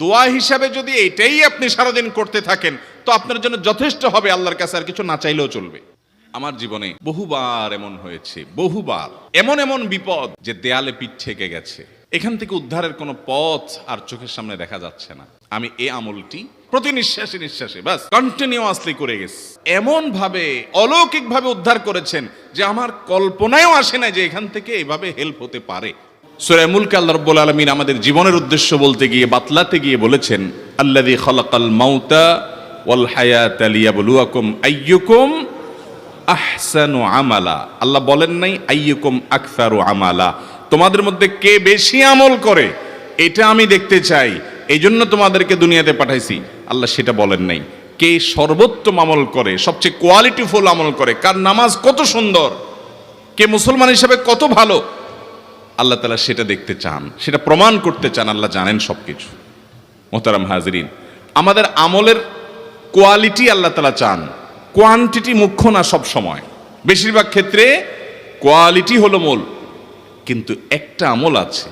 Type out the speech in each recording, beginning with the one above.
দোয়া হিসাবে যদি এটাই আপনি সারাদিন করতে থাকেন তো আপনার জন্য যথেষ্ট হবে, আল্লাহর কাছে আর কিছু না চাইলেও চলবে। আমার জীবনে বহুবার এমন হয়েছে, বহুবার এমন এমন বিপদ যে দেয়ালে পিঠ ঠেকে গেছে, এখান থেকে উদ্ধারের কোনো পথ আর চোখের সামনে দেখা যাচ্ছে না। আমি এই আমলটি প্রতি নিঃশ্বাসে নিঃশ্বাসে বাস কন্টিনিউয়াসলি করে গেছি, এমন ভাবে অলৌকিক ভাবে উদ্ধার করেছেন যে আমার কল্পনায়ও আসে না যে এখান থেকে এভাবে হেল্প হতে পারে। সূরা মুলক আল্লাহ রাব্বুল আলামিন আমাদের জীবনের উদ্দেশ্য বলতে গিয়ে, বাতলাতে গিয়ে বলেছেন, আল্লাযী খালাকাল মাউতা ওয়াল হায়াতা লিয়াবলুয়াকুম আইয়ুকুম আহসানু আমালা। আল্লাহ বলেন নাই আইয়ুকুম আকসারু আমালা, তোমাদের মধ্যে কে বেশি আমল করে এটা আমি দেখতে চাই, এই জন্য তোমাদেরকে দুনিয়াতে পাঠাইছি। আল্লাহ সেটা বলেন নাই। কে সর্বোত্তম আমল করে, সবচেয়ে কোয়ালিটিফুল আমল করে, কার নামাজ কত সুন্দর, কে মুসলমান হিসেবে কত ভালো, আল্লাহ তাআলা সেটা দেখতে চান, সেটা প্রমাণ করতে চান। আল্লাহ জানেন সবকিছু। মোহতারাম হাজিরিন, আমাদের আমলের কোয়ালিটি আল্লাহ তাআলা চান, কোয়ান্টিটি মুখ্য না। সব সময় বেশিরভাগ ক্ষেত্রে কোয়ালিটি হলো মূল। কিন্তু একটা আমল আছে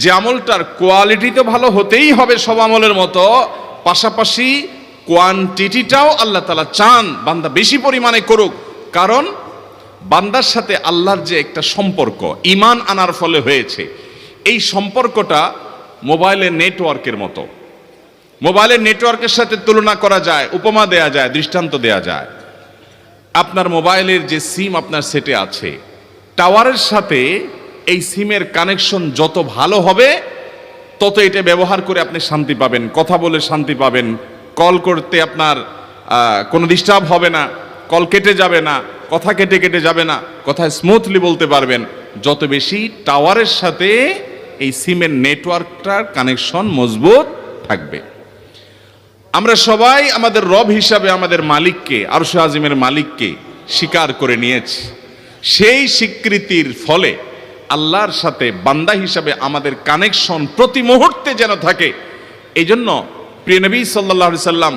যে আমলটার কোয়ালিটি তো ভালো হতেই হবে সব আমলের মতো, পাশাপাশি কোয়ান্টিটিটাও আল্লাহ তাআলা চান বান্দা বেশি পরিমাণে করুক। কারণ বান্দার সাথে আল্লাহর যে একটা সম্পর্ক ঈমান আনার ফলে হয়েছে, এই সম্পর্কটা মোবাইলের নেটওয়ার্কের মতো। মোবাইলের নেটওয়ার্কের সাথে তুলনা করা যায়, উপমা দেয়া যায়, দৃষ্টান্ত দেয়া যায়। আপনার মোবাইলের যে সিম আপনার সেটে আছে, টাওয়ারের সাথে এই সিমের কানেকশন যত ভালো হবে তত এটা ব্যবহার করে আপনি শান্তি পাবেন, কথা বলে শান্তি পাবেন, কল করতে আপনার কোনো ডিস্টার্ব হবে না, কল কেটে যাবে না, কথা কেটে কেটে যাবে না, কথা স্মুথলি বলতে পারবেন। যত বেশি টাওয়ারের সাথে এই সিমের নেটওয়ার্কটার কানেকশন মজবুত থাকবে। আমরা সবাই আমাদের রব হিসাবে আমাদের মালিককে, আরশে আজিমের মালিককে স্বীকার করে নিয়েছি। সেই স্বীকৃতির ফলে আল্লাহর সাথে বান্দা হিসাবে আমাদের কানেকশন প্রতি মুহূর্তে যেন থাকে। এই জন্য প্রিয় নবী সাল্লাল্লাহু আলাইহি সাল্লাম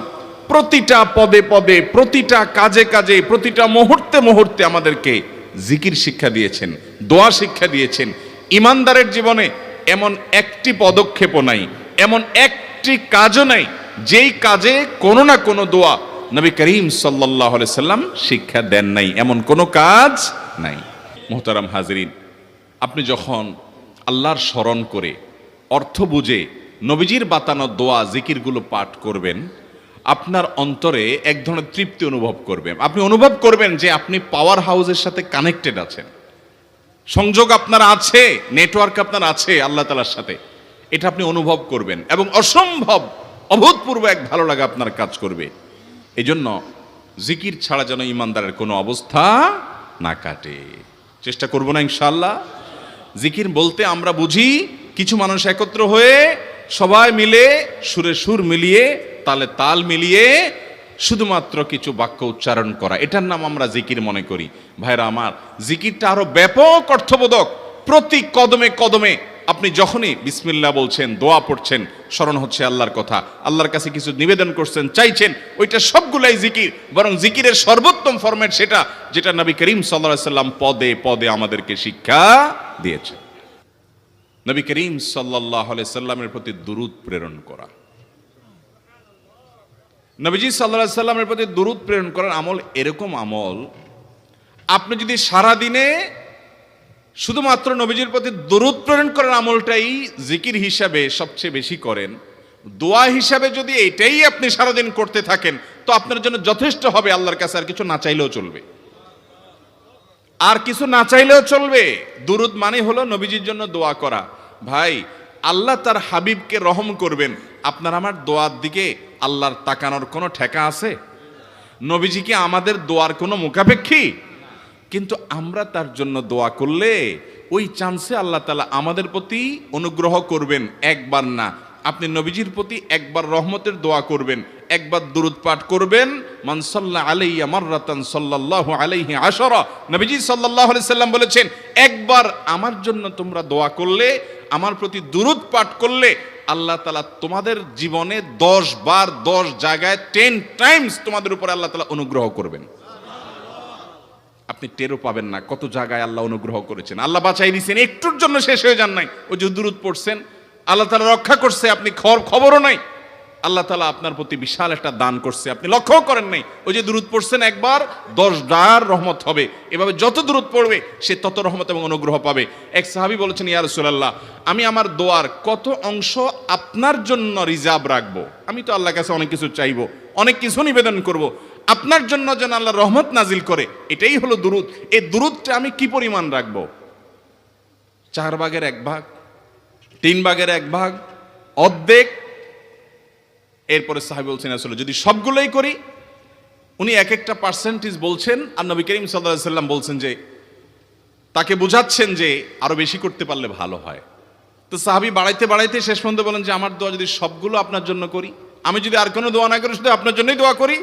প্রতিটা পদে পদে, প্রতিটা কাজে কাজে, প্রতিটা মুহূর্তে মুহূর্তে আমাদেরকে জিকির শিক্ষা দিয়েছেন, দোয়া শিক্ষা দিয়েছেন। ইমানদারের জীবনে এমন একটি পদক্ষেপও নাই, এমন একটি কাজও নাই যেই কাজে কোনো না কোনো দোয়া নবী করিম সাল্লাল্লাহু আলাইহি সাল্লাম শিক্ষা দেন নাই, এমন কোনো কাজ নাই। মুহতারাম হাজিরিন, আপনি যখন আল্লাহর স্মরণ করে অর্থ বুঝে নবীজির বাতানো দোয়া জিকিরগুলো পাঠ করবেন, আপনার অন্তরে এক ধরনের তৃপ্তি অনুভব করবেন। আপনি অনুভব করবেন যে আপনি পাওয়ার হাউসের সাথে কানেক্টেড আছেন, সংযোগ আপনার আছে, নেটওয়ার্ক আপনার আছে আল্লাহ তাআলার সাথে। এটা আপনি অনুভব করবেন এবং অসম্ভব অভূতপূর্ব এক ভালো লাগা আপনার কাজ করবে। এই জন্য জিকির ছাড়া যেন ইমানদারের কোনো অবস্থা না কাটে। চেষ্টা করব না ইনশাআল্লাহ। জিকির বলতে আমরা বুঝি কিছু মানুষ একত্র হয়ে সবাই মিলে সুরে সুর মিলিয়ে তালে তাল মিলিয়ে শুধুমাত্র কিছু বাক্য উচ্চারণ করা, এটার নাম আমরা জিকির মনে করি। ভাইরা আমার, জিকিরটা আরো ব্যাপক অর্থবোধক। প্রতি কদমে কদমে আপনি যখনই বিসমিল্লাহ বলছেন, দোয়া পড়ছেন, স্মরণ হচ্ছে আল্লাহর কথা, আল্লাহর কাছে কিছু নিবেদন করছেন, চাইছেন, ওইটা সবগুলাই জিকির। বরং জিকিরের সর্বোত্তম ফরম্যাট সেটা যেটা নবী করিম সাল্লাল্লাহু আলাইহি সাল্লাম পদে পদে আমাদেরকে শিক্ষা দিয়েছেন। নবী করিম সাল্লাল্লাহু আলাইহি সাল্লামের প্রতি দুরূদ প্রেরণ করা। নবীজি সাল্লাল্লাহু আলাইহি সাল্লামের প্রতি দুরূদ প্রেরণ করার আমল এরকম আমল, আপনি যদি সারা দিনে শুধুমাত্র নবীজির প্রতি দরুদ প্রেরণ করার আমলটাই জিকির হিসাবে সবচেয়ে বেশি করেন, দোয়া হিসাবে যদি এটাই আপনি সারাদিন করতে থাকেন তো আপনার জন্য যথেষ্ট হবে, আল্লাহর কাছে আর কিছু না চাইলেও চলবে। আর কিছু না চাইলেও চলবে। দুরুদ মানে হলো নবীজির জন্য দোয়া করা। ভাই, আল্লাহ তার হাবিবকে রহম করবেন, আপনার আমার দোয়ার দিকে আল্লাহর তাকানোর কোনো ঠেকা আছে? নবীজি কি আমাদের দোয়ার কোনো মুখাপেক্ষী? কিন্তু আমরা তার জন্য দোয়া করলে ওই চান্সে আল্লাহ তাআলা আমাদের প্রতি অনুগ্রহ করবেন। একবার না, আপনি নবীজির প্রতি একবার রহমতের দোয়া করবেন, একবার দুরূদ পাঠ করবেন। মান সাল্লা আলাইয়া মাররাতান সাল্লাল্লাহু আলাইহি আশারা, নবীজি সাল্লাল্লাহু আলাইহি সাল্লাম বলেছেন, একবার আমার জন্য তোমরা দোয়া করলে, আমার প্রতি দুরূদ পাঠ করলে, আল্লাহ তাআলা তোমাদের জীবনে 10 বার 10 জায়গায় 10 টাইমস তোমাদের উপরে আল্লাহ তাআলা অনুগ্রহ করবেন। আপনি টেরও পাবেন না কত জায়গায় আল্লাহ অনুগ্রহ করেছেন, আল্লাহ বাঁচাই দিয়েছেন, একটুর জন্য শেষ হয়ে যান নাই। ওই যে দুরূদ পড়ছেন, আল্লাহ তাআলা রক্ষা করছে, আপনি খবরও নাই। আল্লাহ তাআলা আপনার প্রতি বিশাল একটা দান করছে, আপনি লক্ষ্যও করেন নাই। ওই যে দুরূদ পড়ছেন একবার 10 রহমত হবে, এভাবে যত দুরূদ পড়বে সে তত রহমত এবং অনুগ্রহ পাবে। এক সাহাবী বলেছেন, ইয়া রাসূলুল্লাহ, আমি আমার দোয়ার কত অংশ আপনার জন্য রিজার্ভ রাখবো? আমি তো আল্লাহর কাছে অনেক কিছু চাইবো, অনেক কিছু নিবেদন করব, আপনার জন্য যেন আল্লাহ রহমত নাজিল করে, এটাই হলো দুরূদ। এই দুরূদটা আমি কি পরিমাণ রাখবো? 4/1, 3/1, অর্ধেক? এরপরে সাহাবী বলছেন, আসলে যদি সবগুলোই করি, উনি এক একটা পার্সেন্টেজ বলছেন, আর নবী করিম সাল্লাল্লাহু আলাইহি সাল্লাম বলছেন যে, তাকে বোঝাচ্ছেন যে আরো বেশি করতে পারলে ভালো হয়। তো সাহাবী বাড়াইতে বাড়াইতে শেষ পর্যন্ত বলেন যে, আমার দোয়া যদি সবগুলো আপনার জন্য করি, আমি যদি আর কোনো দোয়া না করি, শুধু আপনার জন্যই দোয়া করি,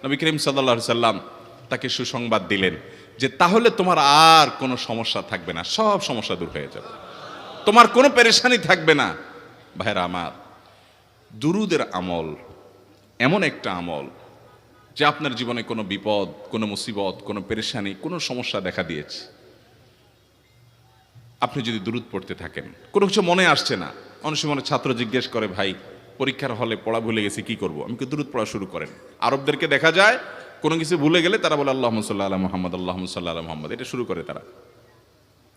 নবী করিম সাল্লাল্লাহু আলাইহি সাল্লাম তাকে সুসংবাদ দিলেন যে তাহলে তোমার আর কোনো সমস্যা থাকবে না, সব সমস্যা দূর হয়ে যাবে, তোমার কোনো পেরেশানি থাকবে না। ভাইরা আমার, দুরুদের আমল এমন একটা আমল যে আপনার জীবনে কোনো বিপদ, কোনো মুসিবত, কোনো পেরেশানি, কোনো সমস্যা দেখা দিয়েছে, আপনি যদি দুরুদ পড়তে থাকেন, কোনো কিছু মনে আসছে না, অনেক সময় ছাত্র জিজ্ঞেস করে, ভাই পরীক্ষার হলে পড়া ভুলে গেছি, কি করব? আমি দুরুদ পড়া শুরু করেন। আরবদেরকে দেখা যায় কোনো কিছু ভুলে গেলে তারা বলে আল্লাহুম্মা সাল্লি আলা মুহাম্মদ, আল্লাহুম্মা সাল্লি আলা মুহাম্মদ, এটা শুরু করে তারা।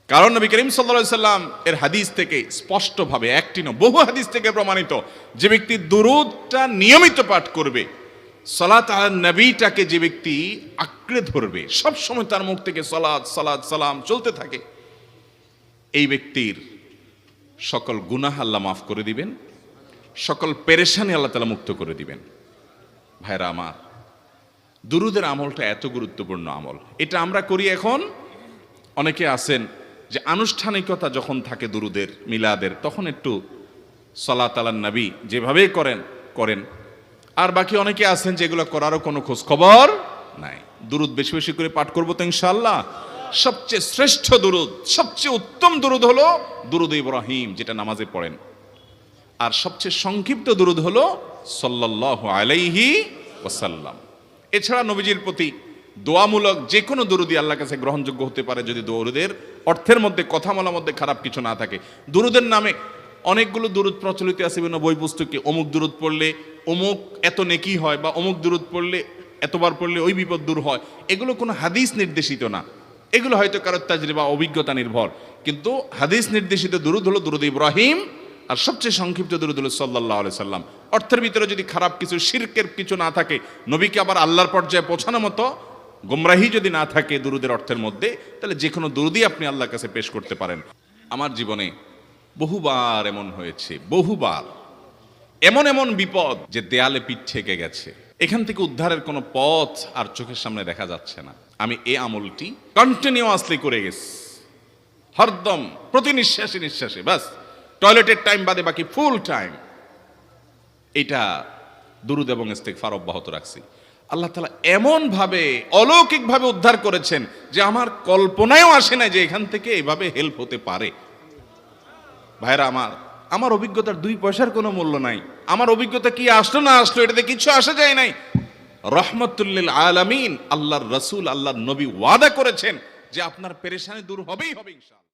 কারণ নবী করিম সাল্লাল্লাহু আলাইহি সাল্লাম এর হাদিস থেকে স্পষ্টভাবে, একটি নয় বহু হাদিস থেকে প্রমাণিত, যে ব্যক্তি দুরূদটা নিয়মিত পাঠ করবে, সালাত আলা নবীটাকে যে ব্যক্তি আঁকড়ে ধরবে, সব সময় তার মুখ থেকে সালাত সালাত সালাম চলতে থাকে, এই ব্যক্তির সকল গুনাহ আল্লাহ মাফ করে দিবেন, সকল পেরেশানি আল্লাহ তাআলা মুক্ত করে দিবেন। ভাইরা আমার, দুরূদের আমলটা এত গুরুত্বপূর্ণ আমল, এটা আমরা করি এখন। অনেকে আছেন যে আনুষ্ঠানিকতা যখন থাকে দুরুদের, মিলাদের, তখন একটু সালাত আলান নবী যেভাবে করেন। আর বাকি অনেকে আছেন যেগুলো করারও কোনো খোঁজ খবর নাই। দুরুদ বেশি বেশি করে পাঠ করবো তো ইনশাআল্লাহ। সবচেয়ে শ্রেষ্ঠ দুরুদ, সবচেয়ে উত্তম দুরুদ হলো দুরুদ ইব্রাহিম, যেটা নামাজে পড়েন। আর সবচেয়ে সংক্ষিপ্ত দুরুদ হলো সাল্লাল্লাহু আলাইহি ওয়াসাল্লাম। এছাড়া নবীজির প্রতি দোয়ামূলক যে কোনো দুরুদই আল্লাহর কাছে গ্রহণযোগ্য হতে পারে, যদি দুরুদের অর্থের মধ্যে, কথা বলার মধ্যে খারাপ কিছু না থাকে। দুরুদের নামে অনেকগুলো দুরুদ প্রচলিত আছে বিভিন্ন বই পুস্তকে, অমুক দুরুদ পড়লে অমুক এত নেকি হয়, বা অমুক দুরুদ পড়লে এতবার পড়লে ওই বিপদ দূর হয়। এগুলো কোনো হাদিস নির্দেশিত না, এগুলো হয়তো কারো তাজরিবা, অভিজ্ঞতা নির্ভর। কিন্তু হাদিস নির্দেশিত দুরুদ হলো দুরুদ ইব্রাহিম, আর সবচেয়ে সংক্ষিপ্ত দুরুদ হলো সাল্লাল্লাহু আলাইহি সাল্লাম। অর্থের ভিতরে যদি খারাপ কিছু, শিরকের কিছু না থাকে, নবীকে আবার আল্লাহর পর্যায়ে পৌঁছানোর মতো গোমরাহি যদি না থাকে দুরুদের অর্থের মধ্যে, তাহলে যে কোনো দুরুদই আপনি আল্লাহর কাছে পেশ করতে পারেন। আমার জীবনে বহুবার এমন হয়েছে, বহুবার এমন এমন বিপদ যে দেয়ালে পিঠ ঠেকে গেছে, এখান থেকে উদ্ধারের কোনো পথ আর চোখের সামনে দেখা যাচ্ছে না। আমি এই আমলটি কন্টিনিউয়াসলি করে গেছি, হরদম, প্রতি নিঃশ্বাসে নিঃশ্বাসে, বাস টয়লেটের টাইম বাদে বাকি ফুল টাইম এটা দুরুদ এবং ইস্তিগফার অব্যাহত রাখছি। আল্লাহ তাআলা এমন ভাবে, অলৌকিক ভাবে উদ্ধার করেছেন যে আমার কল্পনায়ও আসে না যে এখান থেকে এভাবে হেল্প হতে পারে। ভাইরা আমার অভিজ্ঞতার 2 পয়সার কোনো মূল্য নাই। আমার অভিজ্ঞতা কি আসলো না আসলো, এটাতে কিছু আসা যায় নাই। রহমাতুল লিল আলামিন, আল্লাহর রাসূল, আল্লাহর নবী ওয়াদা করেছেন যে আপনার পেরেশানি দূর হবেই হবে ইনশাআল্লাহ।